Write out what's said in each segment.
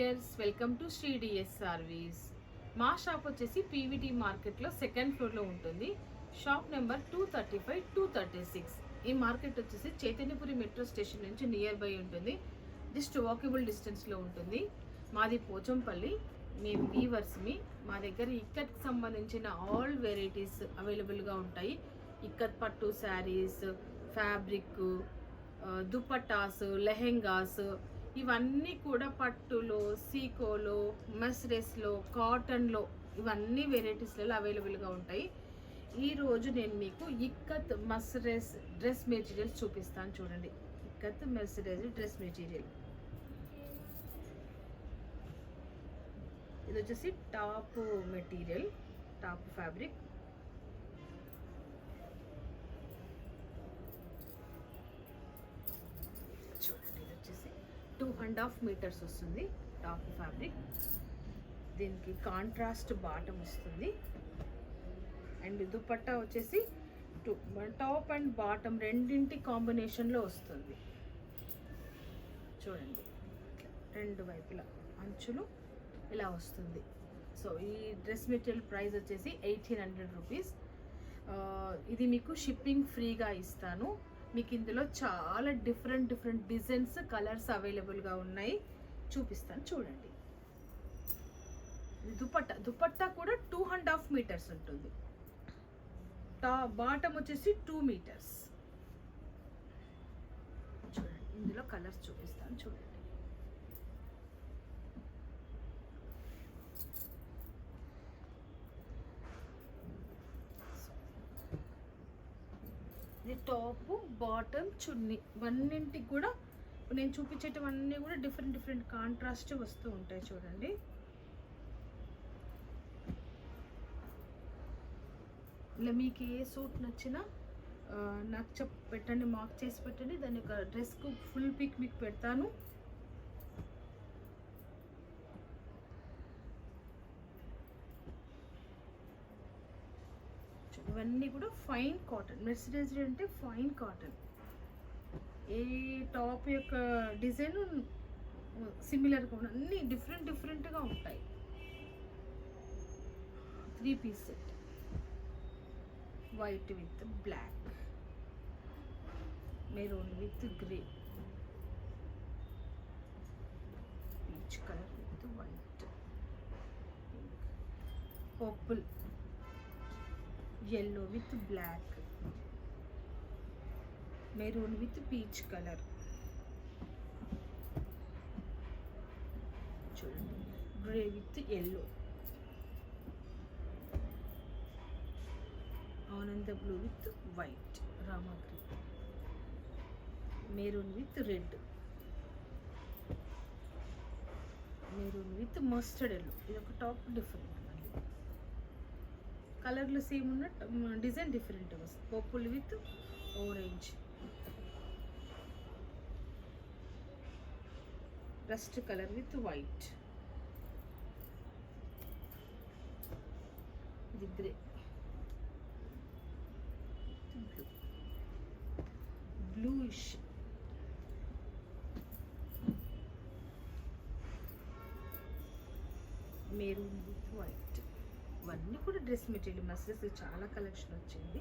Viewers, welcome to Shri DSR Weaves. మా shop వచ్చేసి PVT మార్కెట్లో సెకండ్ ఫ్లోర్లో ఉంటుంది. Shop number 235, 236. ఈ మార్కెట్ వచ్చేసి చైతన్యపురి మెట్రో స్టేషన్ నుంచి నియర్ బై ఉంటుంది. జస్ట్ వాకబుల్ డిస్టెన్స్లో ఉంటుంది. మాది పోచంపల్లి. మేము వీవర్స్మి. మా దగ్గర ఇక్కత్కి సంబంధించిన ఆల్ వెరైటీస్ అవైలబుల్గా ఉంటాయి. ఇక్కత్ పట్టు శారీస్, ఫ్యాబ్రిక్, దుపట్టాస్, లెహెంగాస్, ఇవన్నీ కూడా పట్టులో, సీకోలో, మస్రెస్లో, కాటన్లో ఇవన్నీ వెరైటీస్లలో అవైలబుల్గా ఉంటాయి. ఈరోజు నేను మీకు ఇక్కత్ మస్రెస్ డ్రెస్ మెటీరియల్స్ చూపిస్తాను. చూడండి, ఇక్కత్ మస్రెస్ డ్రెస్ మెటీరియల్. ఇది వచ్చేసి టాప్ మెటీరియల్, టాప్ ఫ్యాబ్రిక్. చూడండి, ఇది వచ్చేసి 2.5 మీటర్స్ వస్తుంది టాప్ ఫ్యాబ్రిక్. దీనికి కాంట్రాస్ట్ బాటమ్ వస్తుంది. అండ్ దుపట్టా వచ్చేసి టాప్ అండ్ బాటమ్ రెండింటి కాంబినేషన్లో వస్తుంది. చూడండి, రెండు వైపులా అంచులు ఇలా వస్తుంది. సో ఈ డ్రెస్ మెటీరియల్ ప్రైస్ వచ్చేసి 1800 రూపీస్. ఇది మీకు షిప్పింగ్ ఫ్రీగా ఇస్తాను. మీకు ఇందులో చాలా డిఫరెంట్ డిజైన్స్, కలర్స్ అవైలబుల్గా ఉన్నాయి. చూపిస్తాను, చూడండి. దుపట్టా కూడా 2.5 మీటర్స్ ఉంటుంది. బాటమ్ వచ్చేసి 2 మీటర్స్. చూడండి, ఇందులో కలర్స్ చూపిస్తాను, చూడండి. ఇది టాప్, బాటమ్, చున్నీ అన్నింటికి కూడా నేను చూపించేటివన్నీ కూడా డిఫరెంట్ కాంట్రాస్ట్ వస్తూ ఉంటాయి. చూడండి, ఇలా మీకు ఏ సూట్ నచ్చినా నాకు పెట్టండి, మార్క్ చేసి పెట్టండి. దాని యొక్క డ్రెస్కు ఫుల్ పిక్ మీకు పెడతాను. ఇవన్నీ కూడా ఫైన్ కాటన్. మెర్సిడైజ్ అంటే ఫైన్ కాటన్. ఏ టాప్ యొక్క డిజైన్ సిమిలర్గా ఉన్న అన్నీ డిఫరెంట్గా ఉంటాయి. 3 piece set, white with black, maroon with grey, peach colour with white, purple, yellow with black, maroon with peach color. చూడండి, grey with yellow, ఆనంద blue with white, rama green, maroon with red, maroon with mustard yellow. ఇది ఒక top different, కలర్లు same ఉన్న design different వస్తుంది. Purple with orange, rust colour with white, ఇది grey, bluish, maroon with white. ఇవన్నీ కూడా dress material. మస్సెస్ చాలా collection వచ్చింది.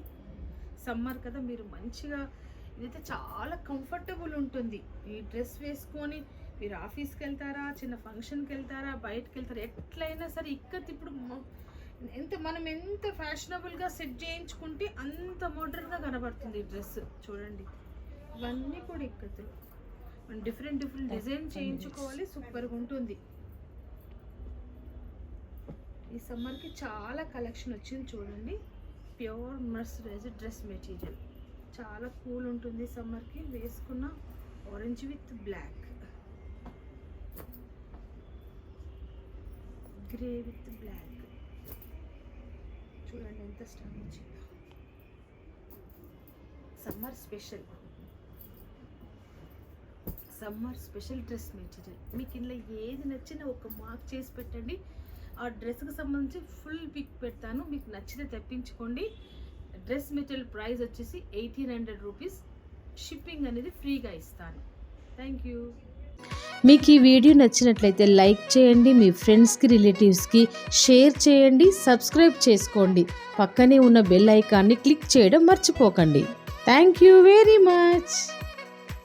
సమ్మర్ కదా, మీరు మంచిగా ఇదైతే చాలా కంఫర్టబుల్ ఉంటుంది. ఈ డ్రెస్ వేసుకొని మీరు ఆఫీస్కి వెళ్తారా, చిన్న ఫంక్షన్కి వెళ్తారా, బయటకు వెళ్తారా, ఎట్లయినా సరే ఇక్కత్ ఇప్పుడు మనం ఎంత ఫ్యాషనబుల్గా సెట్ చేయించుకుంటే అంత మోడర్న్గా కనబడుతుంది ఈ డ్రెస్. చూడండి, ఇవన్నీ కూడా ఇక్కత్తులు. మనం డిఫరెంట్ డిజైన్ చేయించుకోవాలి, సూపర్గా ఉంటుంది. ఈ సమ్మర్కి చాలా కలెక్షన్ వచ్చింది. చూడండి, ప్యూర్ మర్సరైజ్ డ్రెస్ మెటీరియల్ చాలా కూల్ ఉంటుంది సమ్మర్కి. వేసుకున్న orange with black, grey with black. చూడండి ఎంత స్టైల్ వచ్చిందో. Summer special dress material. మీకు ఇందులో ఏది నచ్చినా ఒక మార్క్ చేసి పెట్టండి. ఆ డ్రెస్కి సంబంధించి ఫుల్ పిక్ పెడతాను. మీకు నచ్చితే తెప్పించుకోండి. డ్రెస్ మెటీరియల్ ప్రైస్ వచ్చేసి 1800 రూపీస్. షిప్పింగ్ అనేది ఫ్రీగా ఇస్తాను. Thank you. మీకు ఈ వీడియో నచ్చినట్లయితే లైక్ చేయండి, మీ ఫ్రెండ్స్కి రిలేటివ్స్కి షేర్ చేయండి, సబ్స్క్రైబ్ చేసుకోండి. పక్కనే ఉన్న బెల్ ఐకాన్ని క్లిక్ చేయడం మర్చిపోకండి. Thank you very much.